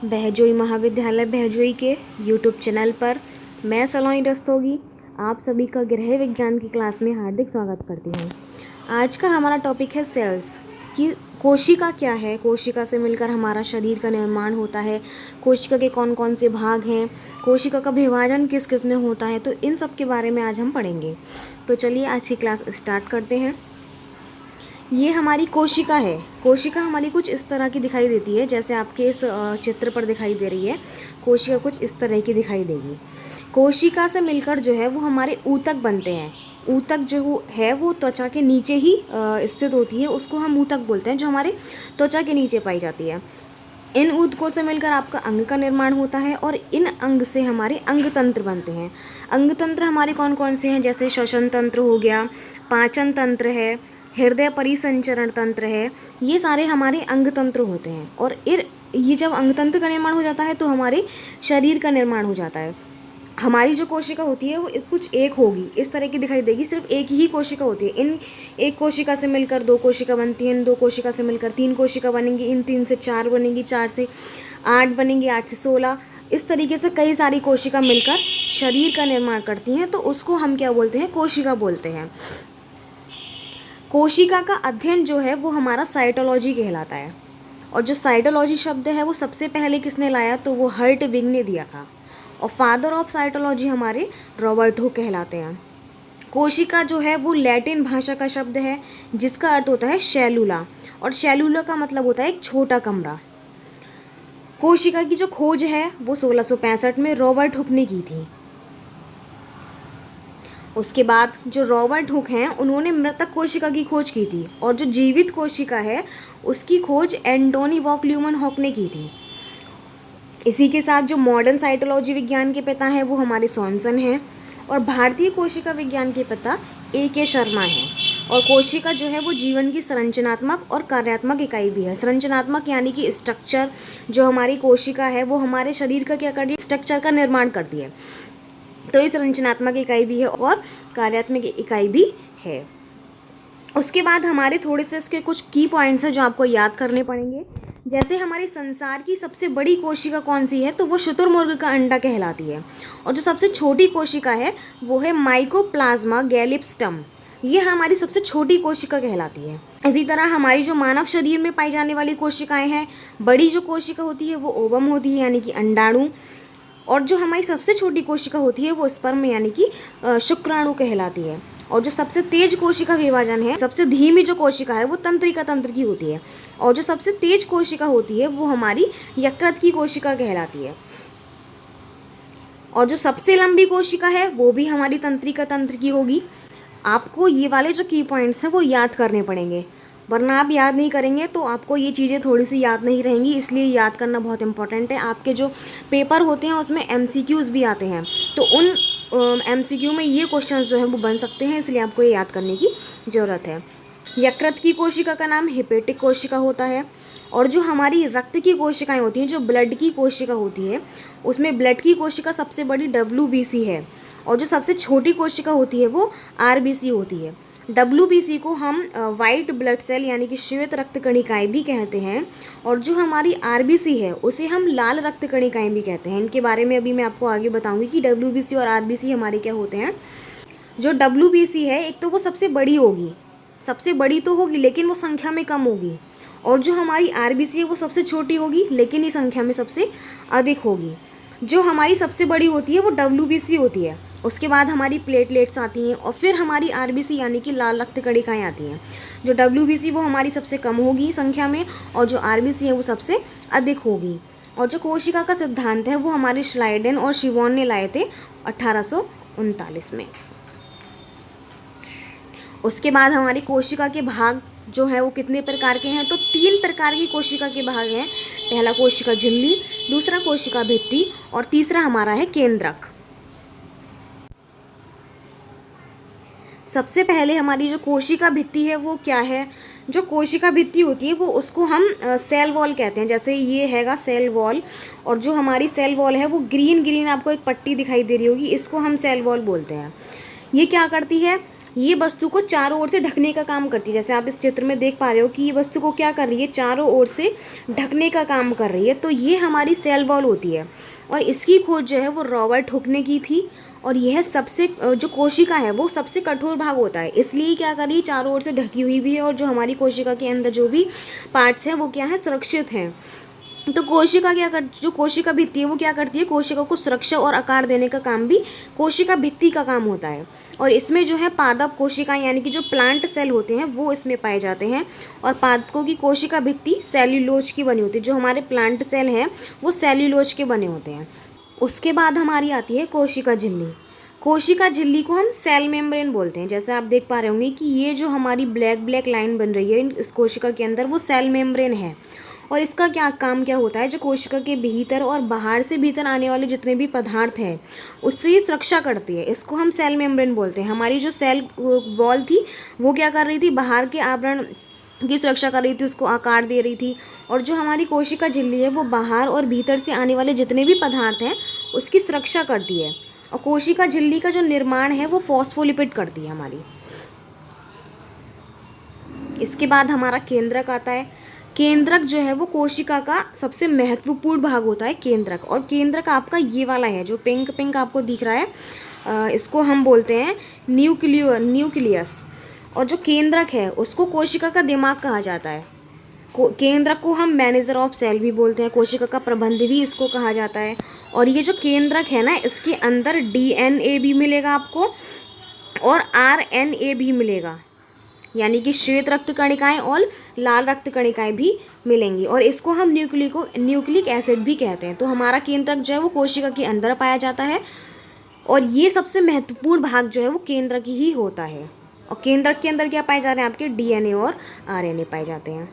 बहजोई महाविद्यालय बहजोई के YouTube channel पर मैं सलोनी रस्तोगी आप सभी का गृह विज्ञान की क्लास में हार्दिक स्वागत करती हूँ। आज का हमारा टॉपिक है सेल्स कि कोशिका क्या है, कोशिका से मिलकर हमारा शरीर का निर्माण होता है, कोशिका के कौन कौन से भाग हैं, कोशिका का विभाजन किस किस में होता है, तो इन सब के बारे में आज हम पढ़ेंगे। तो चलिए आज की क्लास स्टार्ट करते हैं। ये हमारी कोशिका है। कोशिका हमारी कुछ इस तरह की दिखाई देती है, जैसे आपके इस चित्र पर दिखाई दे रही है। कोशिका कुछ इस तरह की दिखाई देगी। कोशिका से मिलकर जो है वो हमारे ऊतक बनते हैं। ऊतक जो है वो त्वचा के नीचे ही स्थित होती है, उसको हम ऊतक बोलते हैं, जो हमारे त्वचा के नीचे पाई जाती है। इन ऊतकों से मिलकर आपका अंग का निर्माण होता है और इन अंग से हमारे अंग तंत्र बनते हैं। अंग तंत्र हमारे कौन कौन से हैं, जैसे श्वसन तंत्र हो गया, पाचन तंत्र है, हृदय परिसंचरण तंत्र है, ये सारे हमारे अंग तंत्र होते हैं। और ये जब अंग तंत्र का निर्माण हो जाता है तो हमारे शरीर का निर्माण हो जाता है। हमारी जो कोशिका होती है वो कुछ एक होगी, इस तरह की दिखाई देगी, सिर्फ एक ही कोशिका होती है। इन एक कोशिका से मिलकर दो कोशिका बनती हैं, इन दो कोशिका से मिलकर तीन कोशिका बनेंगी, इन तीन से चार बनेंगी, चार से 8 बनेंगी, 8 से 16, इस तरीके से कई सारी कोशिका मिलकर शरीर का निर्माण करती हैं। तो उसको हम क्या बोलते हैं, कोशिका बोलते हैं। कोशिका का अध्ययन जो है वो हमारा साइटोलॉजी कहलाता है। और जो साइटोलॉजी शब्द है वो सबसे पहले किसने लाया, तो वो हर्टविग ने दिया था। और फादर ऑफ साइटोलॉजी हमारे रॉबर्ट हुक कहलाते हैं। कोशिका जो है वो लैटिन भाषा का शब्द है, जिसका अर्थ होता है सेलुला, और सेलुला का मतलब होता है एक छोटा कमरा। कोशिका की जो खोज है वो 1665 में रॉबर्ट हुक ने की थी। उसके बाद जो रॉबर्ट हुक हैं उन्होंने मृतक कोशिका की खोज की थी, और जो जीवित कोशिका है उसकी खोज एंटोनी वॉक ल्यूमन हॉक ने की थी। इसी के साथ जो मॉडर्न साइटोलॉजी विज्ञान के पिता हैं वो हमारे सॉनसन हैं, और भारतीय कोशिका विज्ञान के पिता A.K. शर्मा हैं। और कोशिका जो है वो जीवन की संरचनात्मक और कार्यात्मक इकाई भी है। संरचनात्मक यानी कि स्ट्रक्चर, जो हमारी कोशिका है वो हमारे शरीर का क्या करती है, स्ट्रक्चर का निर्माण करती है। तो ये संरचनात्मक इकाई भी है और कार्यात्मक इकाई भी है। उसके बाद हमारे थोड़े से इसके कुछ की पॉइंट्स हैं जो आपको याद करने पड़ेंगे। जैसे हमारे संसार की सबसे बड़ी कोशिका कौन सी है, तो वो शुतुरमुर्ग का अंडा कहलाती है। और जो सबसे छोटी कोशिका है वो है माइकोप्लाज्मा गैलिप्सटम, ये हमारी सबसे छोटी कोशिका कहलाती है। इसी तरह हमारी जो मानव शरीर में पाई जाने वाली कोशिकाएं हैं, बड़ी जो कोशिका होती है वो ओवम होती है यानी कि अंडाणु, और जो हमारी सबसे छोटी कोशिका होती है वो स्पर्म यानी कि शुक्राणु कहलाती है। और जो सबसे तेज कोशिका विभाजन है, सबसे धीमी जो कोशिका है वो तंत्रिका तंत्र की होती है, और जो सबसे तेज कोशिका होती है वो हमारी यकृत की कोशिका कहलाती है। और जो सबसे लंबी कोशिका है वो भी हमारी तंत्रिका तंत्र की होगी। आपको ये वाले जो की पॉइंट्स हैं वो याद करने पड़ेंगे, वरना आप याद नहीं करेंगे तो आपको ये चीज़ें थोड़ी सी याद नहीं रहेंगी। इसलिए याद करना बहुत इंपॉर्टेंट है। आपके जो पेपर होते हैं उसमें MCQs भी आते हैं, तो उन MCQ में ये क्वेश्चंस जो हैं वो बन सकते हैं, इसलिए आपको ये याद करने की ज़रूरत है। यकृत की कोशिका का नाम हेपेटिक कोशिका होता है। और जो हमारी रक्त की कोशिकाएँ होती हैं, जो ब्लड की कोशिका होती है, उसमें ब्लड की कोशिका सबसे बड़ी WBC है, और जो सबसे छोटी कोशिका होती है वो RBC होती है। WBC को हम वाइट ब्लड सेल यानी कि श्वेत रक्त कणिकाएँ भी कहते हैं, और जो हमारी RBC है उसे हम लाल रक्त कणिकाएँ भी कहते हैं। इनके बारे में अभी मैं आपको आगे बताऊंगी कि WBC और RBC हमारे क्या होते हैं। जो WBC है, एक तो वो सबसे बड़ी होगी, सबसे बड़ी तो होगी लेकिन वो संख्या में कम होगी, और जो हमारी RBC है वो सबसे छोटी होगी लेकिन ये संख्या में सबसे अधिक होगी। जो हमारी सबसे बड़ी होती है वो WBC होती है। उसके बाद हमारी प्लेटलेट्स आती हैं, और फिर हमारी RBC यानी कि लाल रक्त कणिकाएँ आती हैं। जो WBC वो हमारी सबसे कम होगी संख्या में, और जो RBC है वो सबसे अधिक होगी। और जो कोशिका का सिद्धांत है वो हमारे श्लाइडेन और शिवॉन ने लाए थे 1839 में। उसके बाद हमारी कोशिका के भाग जो है वो कितने प्रकार के हैं, तो 3 प्रकार की कोशिका के भाग हैं। पहला कोशिका झिल्ली, दूसरा कोशिका भित्ति, और तीसरा हमारा है केंद्रक। सबसे पहले हमारी जो कोशिका भित्ति है वो क्या है, जो कोशिका भित्ति होती है वो उसको हम सेल वॉल कहते हैं। जैसे ये हैगा सेल वॉल, और जो हमारी सेल वॉल है वो ग्रीन ग्रीन आपको एक पट्टी दिखाई दे रही होगी, इसको हम सेल वॉल बोलते हैं। ये क्या करती है, ये वस्तु को चारों ओर से ढकने का काम करती है। जैसे आप इस चित्र में देख पा रहे हो कि ये वस्तु को क्या कर रही है, चारों ओर से ढकने का काम कर रही है। तो ये हमारी सेल वॉल होती है और इसकी खोज जो है वो रॉबर्ट हुक ने की थी। और यह सबसे जो कोशिका है वो सबसे कठोर भाग होता है, इसलिए क्या कर रही है, चारों ओर से ढकी हुई भी है और जो हमारी कोशिका के अंदर जो भी पार्ट्स हैं वो क्या है, सुरक्षित हैं। तो कोशिका जो कोशिका भित्ति है वो क्या करती है, कोशिका को सुरक्षा और आकार देने का काम भी कोशिका भित्ति का काम होता है। और इसमें जो है पादप कोशिका यानी कि जो प्लांट सेल होते हैं वो इसमें पाए जाते हैं। और पादपों की कोशिका भित्ति सेल्यूलोज की बनी होती है। जो हमारे प्लांट सेल हैं वो सेल्यूलोज के बने होते हैं। उसके बाद हमारी आती है कोशिका झिल्ली। कोशिका झिल्ली को हम सेल मेम्ब्रेन बोलते हैं। जैसे आप देख पा रहे होंगे कि ये जो हमारी ब्लैक लाइन बन रही है इस कोशिका के अंदर वो सेल मेम्ब्रेन है। और इसका काम क्या होता है, जो कोशिका के भीतर और बाहर से भीतर आने वाले जितने भी पदार्थ हैं उससे ये सुरक्षा करती है। इसको हम सेल मेम्ब्रेन बोलते हैं। हमारी जो सेल वॉल थी वो क्या कर रही थी, बाहर के आवरण की सुरक्षा कर रही थी, उसको आकार दे रही थी। और जो हमारी कोशिका झिल्ली है वो बाहर और भीतर से आने वाले जितने भी पदार्थ हैं उसकी सुरक्षा करती है। और कोशिका झिल्ली का जो निर्माण है वो फॉस्फोलिपिड करती है हमारी। इसके बाद हमारा केंद्रक आता है। केंद्रक जो है वो कोशिका का सबसे महत्वपूर्ण भाग होता है, केंद्रक। और केंद्रक आपका ये वाला है जो पिंक आपको दिख रहा है, इसको हम बोलते हैं न्यूक्लियस। और जो केंद्रक है उसको कोशिका का दिमाग कहा जाता है। केंद्रक को हम मैनेजर ऑफ सेल भी बोलते हैं, कोशिका का प्रबंध भी इसको कहा जाता है। और ये जो केंद्रक है ना, इसके अंदर DNA भी मिलेगा आपको और RNA भी मिलेगा, यानी कि श्वेत रक्त कणिकाएं और लाल रक्त कणिकाएं भी मिलेंगी। और इसको हम न्यूक्लिक एसिड भी कहते हैं। तो हमारा केंद्रक जो है वो कोशिका के अंदर पाया जाता है और ये सबसे महत्वपूर्ण भाग जो है वो केंद्रक ही होता है। और केंद्रक के अंदर क्या पाए जा रहे हैं, आपके DNA और RNA पाए जाते हैं।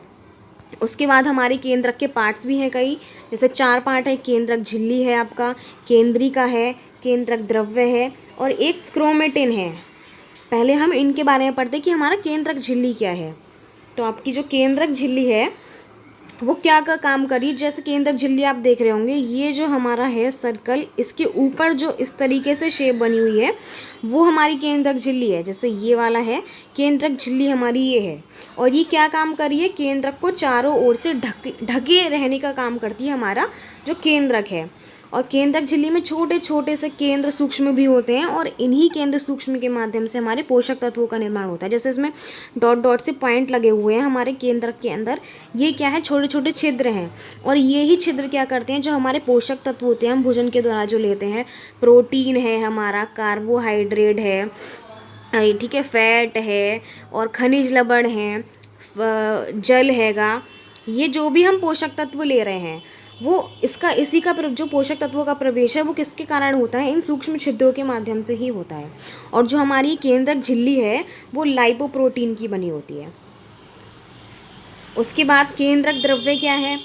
उसके बाद हमारे केंद्रक के पार्ट्स भी हैं कई, जैसे 4 पार्ट है। केंद्रक झिल्ली है आपका, केंद्रिका है, केंद्रक द्रव्य है और एक क्रोमेटिन है। पहले हम इनके बारे में पढ़ते हैं कि हमारा केंद्रक झिल्ली क्या है। तो आपकी जो केंद्रक झिल्ली है वो क्या काम कर रही है, जैसे केंद्रक झिल्ली आप देख रहे होंगे, ये जो हमारा है सर्कल, इसके ऊपर जो इस तरीके से शेप बनी हुई है वो हमारी केंद्रक झिल्ली है। जैसे ये वाला है केंद्रक झिल्ली हमारी, ये है। और ये क्या काम कर रही है, केंद्रक को चारों ओर से ढके रहने का काम करती है हमारा जो केंद्रक है। और केंद्रक झिल्ली में छोटे छोटे से केंद्र सूक्ष्म भी होते हैं और इन्हीं केंद्र सूक्ष्म के माध्यम से हमारे पोषक तत्वों का निर्माण होता है। जैसे इसमें डॉट से पॉइंट लगे हुए हैं हमारे केंद्रक के अंदर, ये क्या है, छोटे छोटे छिद्र हैं। और ये ही छिद्र क्या करते हैं, जो हमारे पोषक तत्व होते हैं हम भोजन के द्वारा जो लेते हैं, प्रोटीन है हमारा, कार्बोहाइड्रेट है, ठीक है, फैट है और खनिज लवण है, जल हैगा, ये जो भी हम पोषक तत्व ले रहे हैं वो इसी का जो पोषक तत्वों का प्रवेश है वो किसके कारण होता है, इन सूक्ष्म छिद्रों के माध्यम से ही होता है। और जो हमारी केंद्रक झिल्ली है वो लाइपोप्रोटीन की बनी होती है। उसके बाद केंद्रक द्रव्य क्या है,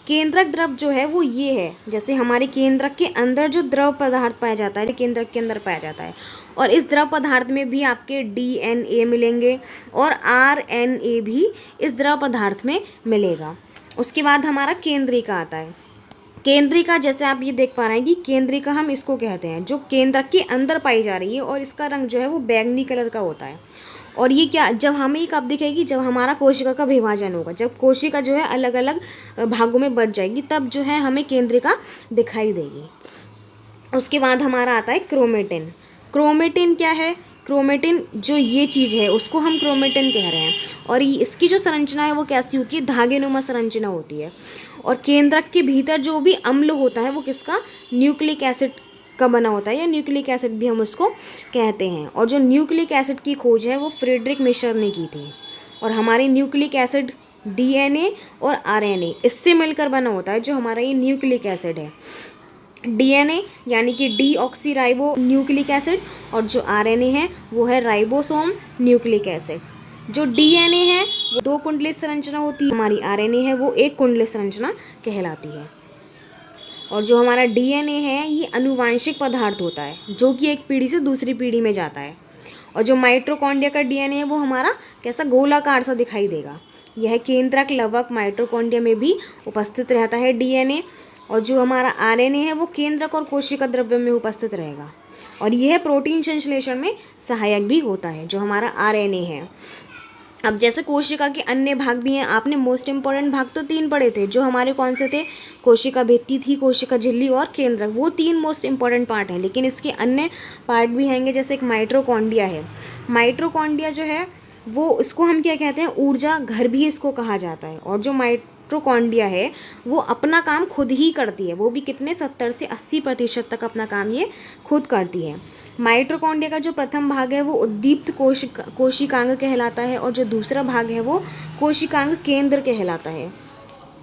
केंद्रक द्रव जो है वो ये है, जैसे हमारे केंद्रक के अंदर जो द्रव पदार्थ पाया जाता है, केंद्रक के अंदर पाया जाता है। और इस द्रव पदार्थ में भी आपके DNA मिलेंगे और RNA भी इस द्रव पदार्थ में मिलेगा। उसके बाद हमारा केंद्रिका आता है। केंद्रिका, जैसे आप ये देख पा रहे हैं कि केंद्रिका हम इसको कहते हैं, जो केंद्रक के अंदर पाई जा रही है और इसका रंग जो है वो बैंगनी कलर का होता है। और ये क्या, जब हमें कब दिखेगी, जब हमारा कोशिका का विभाजन होगा, जब कोशिका जो है अलग अलग भागों में बढ़ जाएगी, तब जो है हमें केंद्रिका दिखाई देगी। उसके बाद हमारा आता है क्रोमेटिन। क्रोमेटिन क्या है, क्रोमेटिन जो ये चीज़ है उसको हम क्रोमेटिन कह रहे हैं। और इसकी जो संरचना है वो कैसी होती है, धागेनुमा संरचना होती है। और केंद्रक के भीतर जो भी अम्ल होता है वो किसका, न्यूक्लिक एसिड का बना होता है, या न्यूक्लिक एसिड भी हम उसको कहते हैं। और जो न्यूक्लिक एसिड की खोज है वो फ्रेडरिक मिशर ने की थी। और हमारे न्यूक्लिक एसिड DNA और RNA इससे मिलकर बना होता है जो हमारा ये न्यूक्लिक एसिड है। DNA यानी कि डीऑक्सीराइबो न्यूक्लिक एसिड और जो RNA है वो है राइबोसोम न्यूक्लिक एसिड। जो DNA है वो 2 कुंडलित संरचना होती है, हमारी RNA है वो 1 कुंडलित संरचना कहलाती है। और जो हमारा DNA है ये अनुवांशिक पदार्थ होता है जो कि एक पीढ़ी से दूसरी पीढ़ी में जाता है। और जो माइटोकॉन्ड्रिया का DNA है वो हमारा कैसा, गोलाकार सा दिखाई देगा। यह केंद्रक, लवक, माइटोकॉन्ड्रिया में भी उपस्थित रहता है DNA। और जो हमारा RNA है वो केंद्रक और कोशिका द्रव्य में उपस्थित रहेगा। और यह प्रोटीन संश्लेषण में सहायक भी होता है, जो हमारा आरएनए है। अब जैसे कोशिका के अन्य भाग भी हैं, आपने मोस्ट इंपॉर्टेंट भाग तो 3 पढ़े थे, जो हमारे कौन से थे, कोशिका भित्ति थी, कोशिका झिल्ली और केंद्रक, वो 3 मोस्ट इंपॉर्टेंट पार्ट हैं। लेकिन इसके अन्य पार्ट भी हैंगे, जैसे एक माइटोकॉन्ड्रिया है। माइटोकॉन्ड्रिया जो है वो, इसको हम क्या कहते हैं, ऊर्जा घर भी इसको कहा जाता है। और जो माइटोकॉन्ड्रिया है वो अपना काम खुद ही करती है, वो भी कितने 70 से 80% तक अपना काम ये खुद करती है। माइटोकॉन्ड्रिया का जो प्रथम भाग है वो उद्दीप्त कोशिकांग कहलाता है, और जो दूसरा भाग है वो कोशिकांग केंद्र कहलाता है।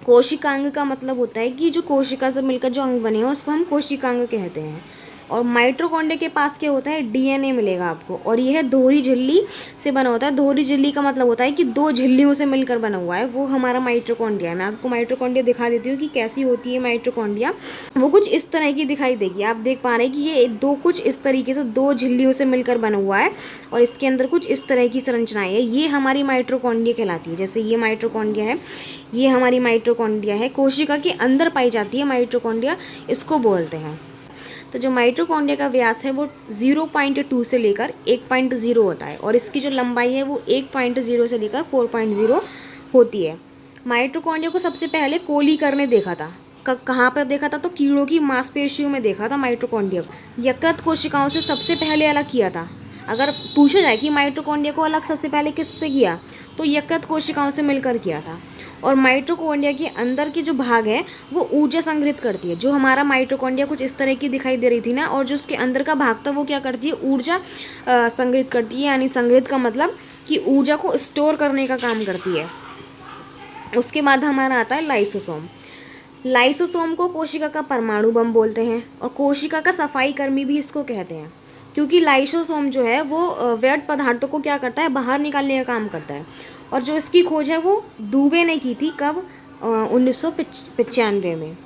कोशिकांग का मतलब होता है कि जो कोशिका से मिलकर जो अंग बने हैं उसको हम कोशिकांग कहते हैं। और माइटोकॉन्ड्रिया के पास क्या होता है, डीएनए मिलेगा आपको, और यह दोहरी झिल्ली से बना होता है। दोहरी झिल्ली का मतलब होता है कि 2 झिल्लियों से मिलकर बना हुआ है, वो हमारा माइटोकॉन्ड्रिया है। मैं आपको माइटोकॉन्ड्रिया दिखा देती हूँ कि कैसी होती है माइटोकॉन्ड्रिया। वो कुछ इस तरह की दिखाई देगी, आप देख पा रहे हैं कि ये कुछ इस तरीके से 2 झिल्लियों से मिलकर बना हुआ है, और इसके अंदर कुछ इस तरह की संरचनाएं है। ये हमारी माइटोकॉन्ड्रिया कहलाती है। जैसे ये माइटोकॉन्ड्रिया है, ये हमारी माइटोकॉन्ड्रिया है, कोशिका के अंदर पाई जाती है माइटोकॉन्ड्रिया, इसको बोलते हैं। तो जो माइटोकॉन्ड्रिया का व्यास है वो 0.2 से लेकर 1.0 होता है, और इसकी जो लंबाई है वो 1.0 से लेकर 4.0 होती है। माइटोकॉन्ड्रिया को सबसे पहले कोलीकर ने देखा था। कहाँ पर देखा था, तो कीड़ों की मांसपेशियों में देखा था माइटोकॉन्ड्रिया को। यकृत कोशिकाओं से सबसे पहले अलग किया था। अगर पूछा जाए कि माइटोकॉन्ड्रिया को अलग सबसे पहले किससे किया, तो यकृत कोशिकाओं से मिलकर किया था। और माइटोकॉन्ड्रिया के अंदर के जो भाग है वो ऊर्जा संग्रहित करती है। जो हमारा माइटोकॉन्ड्रिया कुछ इस तरह की दिखाई दे रही थी ना, और जो उसके अंदर का भाग था वो क्या करती है, ऊर्जा संग्रहित करती है। यानी संग्रहित का मतलब कि ऊर्जा को स्टोर करने का काम करती है। उसके बाद हमारा आता है लाइसोसोम। लाइसोसोम को कोशिका का परमाणु बम बोलते हैं, और कोशिका का सफाई कर्मी भी इसको कहते हैं, क्योंकि लाइसोसोम जो है वो व्यर्थ पदार्थों को क्या करता है, बाहर निकालने का काम करता है। और जो इसकी खोज है वो दुबे ने की थी, कब, 1995 में।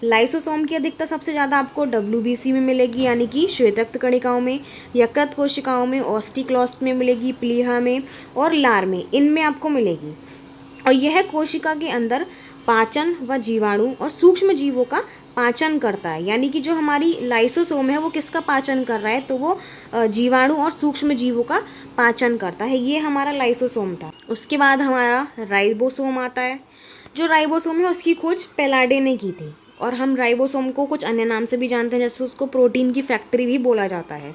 लाइसोसोम की अधिकता सबसे ज़्यादा आपको WBC में मिलेगी, यानी कि श्वेतरक्त कणिकाओं में, यकृत कोशिकाओं में, ऑस्टिक्लोस्ट में मिलेगी, प्लीहा में और लार में, इनमें आपको मिलेगी। और यह कोशिका के अंदर पाचन व जीवाणु और सूक्ष्म जीवों का पाचन करता है। यानी कि जो हमारी लाइसोसोम है वो किसका पाचन कर रहा है, तो वो जीवाणु और सूक्ष्म जीवों का पाचन करता है। ये हमारा लाइसोसोम था। उसके बाद हमारा राइबोसोम आता है। जो राइबोसोम है उसकी खोज पेलाडे ने की थी, और हम राइबोसोम को कुछ अन्य नाम से भी जानते हैं, जैसे उसको प्रोटीन की फैक्ट्री भी बोला जाता है।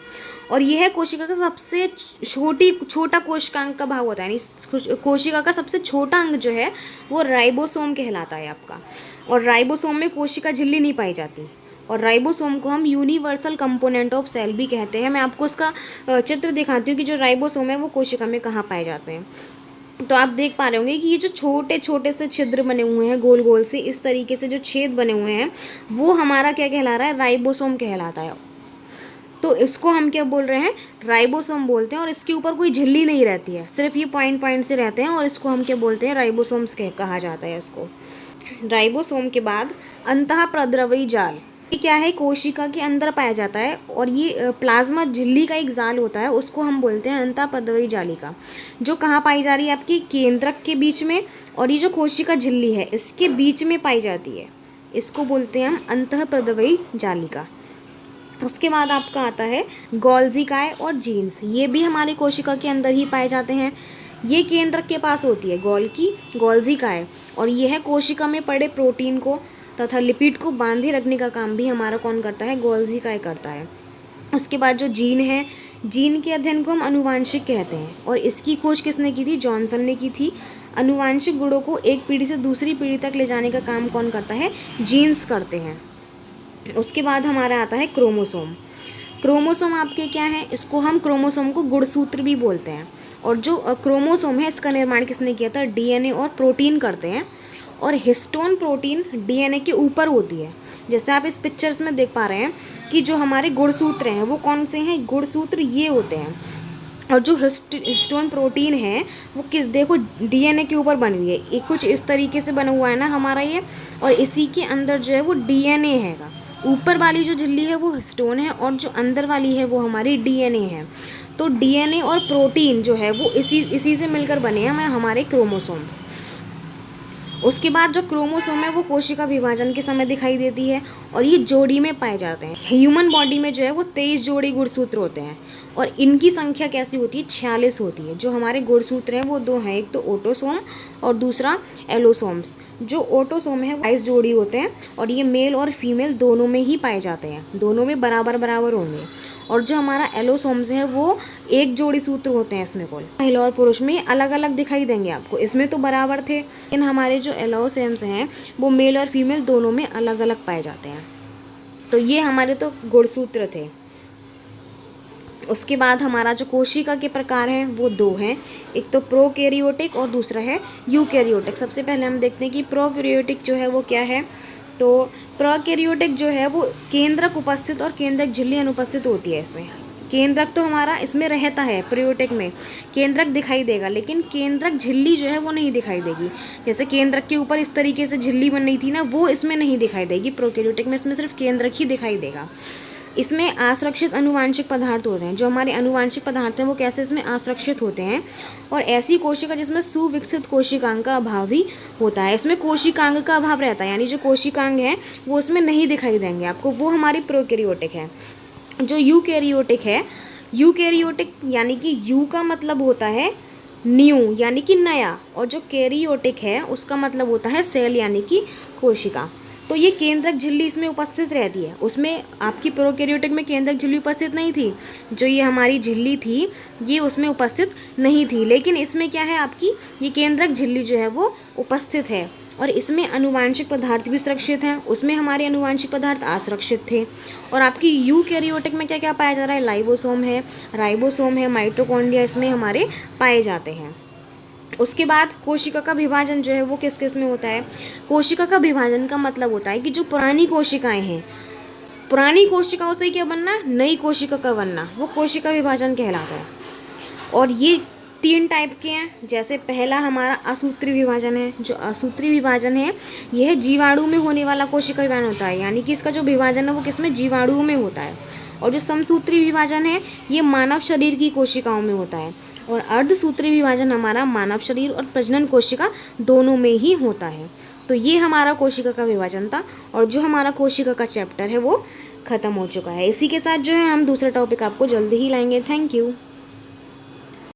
और यह कोशिका का सबसे छोटा कोशिकांग का भाग होता है, यानी कोशिका का सबसे छोटा अंग जो है वो राइबोसोम कहलाता है आपका। और राइबोसोम में कोशिका झिल्ली नहीं पाई जाती, और राइबोसोम को हम यूनिवर्सल कंपोनेंट ऑफ सेल भी कहते हैं। मैं आपको उसका चित्र दिखाती हूँ कि जो राइबोसोम है वो कोशिका में कहाँ पाए जाते हैं। तो आप देख पा रहे होंगे कि ये जो छोटे छोटे से छिद्र बने हुए हैं, गोल गोल से इस तरीके से जो छेद बने हुए हैं, वो हमारा क्या कहला रहा है, राइबोसोम कहलाता है। तो इसको हम क्या बोल रहे हैं, राइबोसोम बोलते हैं। और इसके ऊपर कोई झिल्ली नहीं रहती है, सिर्फ ये पॉइंट से रहते हैं, और इसको हम क्या बोलते हैं, राइबोसोम्स कहा जाता है इसको। राइबोसोम के बाद अंतःप्रद्रवी जाल, ये क्या है, कोशिका के अंदर पाया जाता है, और ये प्लाज्मा झिल्ली का एक जाल होता है, उसको हम बोलते हैं अंतःप्रद्रवी जालिका, जो कहाँ पाई जा रही है, आपकी केंद्रक के बीच में, और ये जो कोशिका झिल्ली है इसके बीच में पाई जाती है, इसको बोलते हैं हम अंतःप्रद्रवी जालिका। उसके बाद आपका आता है गोल्जिकाए और जीन्स, ये भी हमारी कोशिका के अंदर ही पाए जाते हैं। ये केंद्रक के पास होती है गोल्जिकाए, और यह कोशिका में पड़े प्रोटीन को तथा लिपिड को बांधे रखने का काम भी हमारा कौन करता है, गोल्जिकाए करता है। उसके बाद जो जीन है, जीन के अध्ययन को हम अनुवांशिक कहते हैं, और इसकी खोज किसने की थी, जॉनसन ने की थी। अनुवांशिक गुणों को एक पीढ़ी से दूसरी पीढ़ी तक ले जाने का काम कौन करता है, जीन्स करते हैं। उसके बाद हमारा आता है क्रोमोसोम। क्रोमोसोम आपके क्या है, इसको हम क्रोमोसोम को गुणसूत्र भी बोलते हैं। और जो क्रोमोसोम है इसका निर्माण किसने किया था, डीएनए और प्रोटीन करते हैं। और हिस्टोन प्रोटीन डीएनए के ऊपर होती है। जैसे आप इस पिक्चर्स में देख पा रहे हैं कि जो हमारे गुणसूत्र हैं वो कौन से हैं, गुणसूत्र ये होते हैं। और जो हिस्टोन प्रोटीन है वो देखो डीएनए के ऊपर बनी हुई है, ये कुछ इस तरीके से बना हुआ है ना हमारा ये, और इसी के अंदर जो है वो डीएनए हैगा। ऊपर वाली जो झिल्ली है वो हिस्टोन है, और जो अंदर वाली है वो हमारी डीएनए है। तो डीएनए और प्रोटीन जो है वो इसी से मिलकर बने हैं हमारे क्रोमोसोम्स। उसके बाद जो क्रोमोसोम है वो कोशिका विभाजन के समय दिखाई देती है और ये जोड़ी में पाए जाते हैं। ह्यूमन बॉडी में जो है वो 23 जोड़ी गुणसूत्र होते हैं और इनकी संख्या कैसी होती है, 46 होती है। जो हमारे गुणसूत्र हैं वो दो हैं, एक तो ऑटोसोम और दूसरा एलोसोम्स। जो ऑटोसोम है वो 22 जोड़ी होते हैं और ये मेल और फीमेल दोनों में ही पाए जाते हैं, दोनों में बराबर बराबर होंगे। और जो हमारा एलोसोम्स है वो एक जोड़ी सूत्र होते हैं इसमें कुल। महिला और पुरुष में अलग अलग दिखाई देंगे आपको, इसमें तो बराबर थे, लेकिन हमारे जो एलोसोम्स हैं वो मेल और फीमेल दोनों में अलग अलग पाए जाते हैं। तो ये हमारे तो गुणसूत्र थे। उसके बाद हमारा जो कोशिका के प्रकार हैं वो दो हैं, एक तो प्रोकैरियोटिक और दूसरा है यूकैरियोटिक। सबसे पहले हम देखते हैं कि प्रोकैरियोटिक जो है वो क्या है। तो प्रोकैरियोटिक जो है वो केंद्रक उपस्थित और केंद्रक झिल्ली अनुपस्थित होती है। इसमें केंद्रक तो हमारा इसमें रहता है, प्रोकैरियोटिक में केंद्रक दिखाई देगा लेकिन केंद्रक झिल्ली जो है वो नहीं दिखाई देगी। जैसे केंद्रक के ऊपर इस तरीके से झिल्ली बन रही थी ना, वो इसमें नहीं दिखाई देगी प्रोकैरियोटिक में, इसमें सिर्फ केंद्रक ही दिखाई देगा। इसमें असुरक्षित आनुवांशिक पदार्थ होते हैं। जो हमारे आनुवांशिक पदार्थ हैं वो कैसे इसमें असुरक्षित होते हैं। और ऐसी कोशिका जिसमें सुविकसित कोशिकांग का अभाव भी होता है। इसमें कोशिकांग का अभाव रहता है, यानी जो कोशिकांग है वो उसमें नहीं दिखाई देंगे आपको, वो हमारी प्रोकैरियोटिक है। जो यूकैरियोटिक है, यूकैरियोटिक यानी कि यू का मतलब होता है न्यू यानी कि नया, और जो कैरियोटिक है उसका मतलब होता है सेल यानी कि कोशिका। तो ये केंद्रक झिल्ली इसमें उपस्थित रहती है। उसमें आपकी प्रोकैरियोटिक में केंद्रक झिल्ली उपस्थित नहीं थी, जो ये हमारी झिल्ली थी ये उसमें उपस्थित नहीं थी, लेकिन इसमें क्या है आपकी ये केंद्रक झिल्ली जो है वो उपस्थित है। और इसमें आनुवांशिक पदार्थ भी सुरक्षित हैं, उसमें हमारे आनुवांशिक पदार्थ असुरक्षित थे। और आपकी यूकैरियोटिक में क्या क्या पाया जा रहा है, लाइबोसोम है, राइबोसोम है, माइटोकॉन्ड्रिया इसमें हमारे पाए जाते हैं। उसके बाद कोशिका का विभाजन जो है वो किस किस में होता है। कोशिका का विभाजन का मतलब होता है कि जो पुरानी कोशिकाएं हैं, पुरानी कोशिकाओं से क्या बनना, नई कोशिका का बनना, वो कोशिका विभाजन कहलाता है। और ये 3 टाइप के हैं। जैसे पहला हमारा असूत्री विभाजन है। जो असूत्री विभाजन है यह जीवाणु में होने वाला कोशिका विभाजन होता है, यानी कि इसका जो विभाजन है वो किसमें, जीवाणु में होता है। और जो समसूत्री विभाजन है ये मानव शरीर की कोशिकाओं में होता है। और अर्धसूत्री विभाजन हमारा मानव शरीर और प्रजनन कोशिका दोनों में ही होता है। तो ये हमारा कोशिका का विभाजन था और जो हमारा कोशिका का चैप्टर है वो ख़त्म हो चुका है। इसी के साथ जो है हम दूसरा टॉपिक आपको जल्दी ही लाएंगे। Thank you.